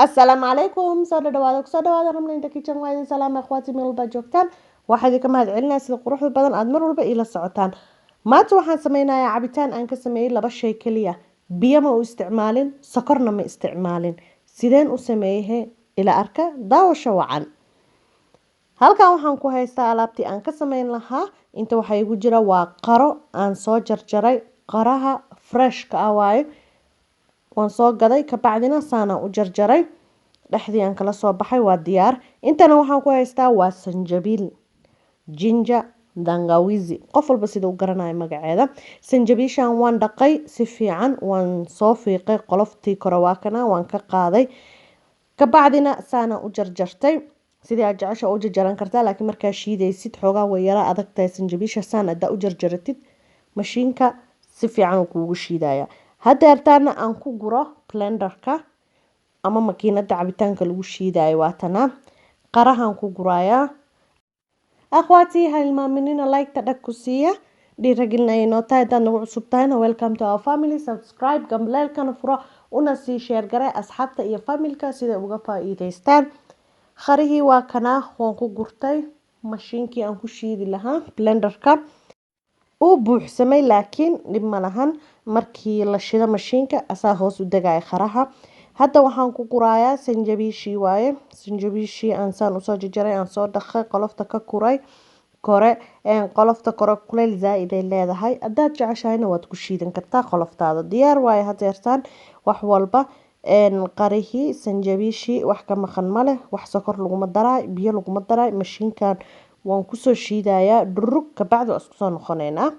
السلام عليكم soo dhawaada ramlaynta kitchen waa idin salaam akhwaati meel walba joogtaan waxaa idinka mahad celinaya sida quruxda badan aad mar walba ila socotaan maanta waxaan sameynayaa cabitaan aan ka sameeyay laba shay kaliya biyo ma u isticmaalin sokorna ma isticmaalin sideen u sameeyay ila arka daawasho wacan halkan waxaan ku haystaa alaabtii aan ka sameyn lahaa inta waxa igu jira waa qaro aan soo jarjaray qaraha fresh ka ah waaye waan soo gaday ka bacdina saana u jarjaray dhaxdii aan kala soo baxay waa diyaar intana waxaan ku haystaa waa sanjabiil ginger dangawizi qof walba sida u garanayo magaceeda sanjabiishan waan dhaqay si fiican waan soo fiiqay qoloftii kore waa kana waan ka qaaday ka bacdina saana u jarjartay sidii aad jecesha u jarjaran kartaa laakiin markaa shiidaysid xoogaa way yara adag tahay sanjabiisha saan aad u jarjaratid mashiinka si fiican uu kuugu shiidaya hadeertaana aan ku guro blenderka ama makiinada cabitaanka lagu shiidayo waatana qarahan ku gurayaa akhwaati ha ilmaaminina like dhag ku siiya dhiirigelinaya noo tahay dad nagu cusub tahayna welcome to our family subscribe gambaleelkana furo una sii share garay asxaabta iyo familka sida uga faa'iideystaan qarihii waa kana waan ku gurtay mashiinkii aan ku shiidi lahaa blenderka uu buuxsamay laakiin dhib ma lahan markii la shido mashiinka asaa hoos u degaya qaraha hadda waxaan ku gurayaa sanjabiishii waaye sanjabiishii aan saan usoo jarjaray aan soo dhaqay qolofta ka kuray kore qolofta kore kuleyl zaaid ay leedahay haddaad jeceshahayna waad ku shiidan kartaa qoloftaada diyaar waaye hadeertaan wax walba qarihii sanjabiishii wax ka maqan ma leh wax sokor laguma daray biyo laguma daray mashiinkan waan kusoo shiidayaa dhurug ka bacdi waa isku soo noqonaynaa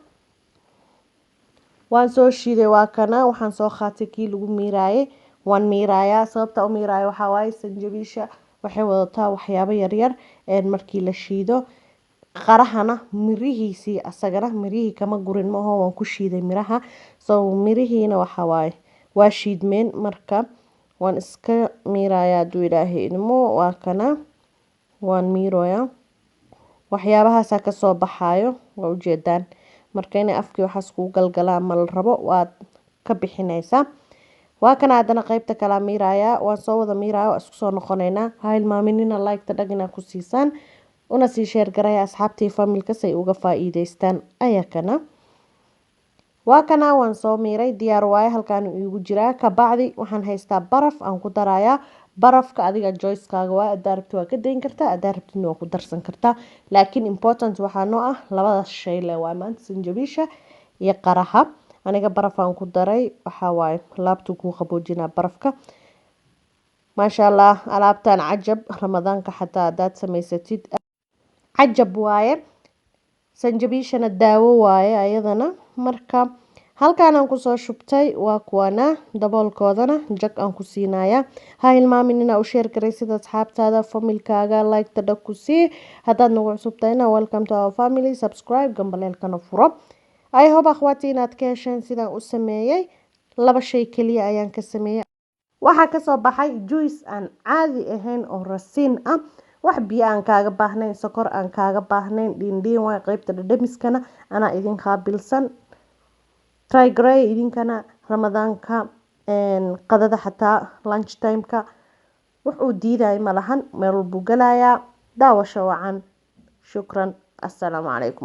waan soo shiiday waa kana waxaan soo qaatay kii lagu miiraayay waan miirayaa sababta u miiraayo waxaa waaye sanjabiisha waxay wadataa waxyaabo yaryar markii la shiido qarahana mirihiisii asagana mirihii kama gurin ma aho waan ku shiiday miraha soo mirihiina waxaa waaye waa shiidmeen marka waan iska miirayaa hadduu ilaahay idmo waa kana waan miiroyaa waxyaabahaasa kasoo baxaayo waa ujeedaan marka inay afkii waxaas kugu galgalaan ma la rabo waad ka bixinaysaa waa kana haddana qaybta kala miirayaa waan soo wada miiraya waa isku soo noqonaynaa ha ilmaaminina like dhag inaad ku siisaan una sii sheer garaya asxaabtii familka say uga faa'iideystaan ayakana waa kana waan soo miiray diyaar waaye halkaan igu jiraa ka bacdi waxaan haystaa baraf aan ku darayaa barafka adiga joyskaaga waa adaa rabti waa ka dayn kartaa adaa rabtidna waa ku darsan kartaa laakiin important waxaa noo ah labadaas shay le waa maanta sanjabiisha iyo qaraha aniga baraf aan ku daray waxaa waaye laabtuu kuu qaboojinaa barafka maasha allah alaabtan cajab ramadaanka xataa haddaad samaysatid cajab waaye sanjabiishana daawo waaye ayadana marka halkaan aan kusoo shubtay waa kuwana daboolkoodana jag aan ku siinaya ha hilmaaminina u sheer garay sida asxaabtaada familkaaga like dhag ku sii haddaad nagu cusub tahayna welcome to our family subscribe gambaleelkana furo I hope akhwaati inaad ka hesheen sidaan u sameeyay laba shay kaliya ayaan ka sameeyay waxaa kasoo baxay juice aan caadi ahayn oo rasiin ah wax biyo aan kaaga baahnayn sokor aan kaaga baahnayn dhiindhiin waa qaybta dhadhamiskana anaa idin qaabilsan try gray idinkana ramadaanka qadada xataa lunch time-ka wuxuu diiday malahan meel walbuu galayaa daawasho wacan shukran assalaamu calaykum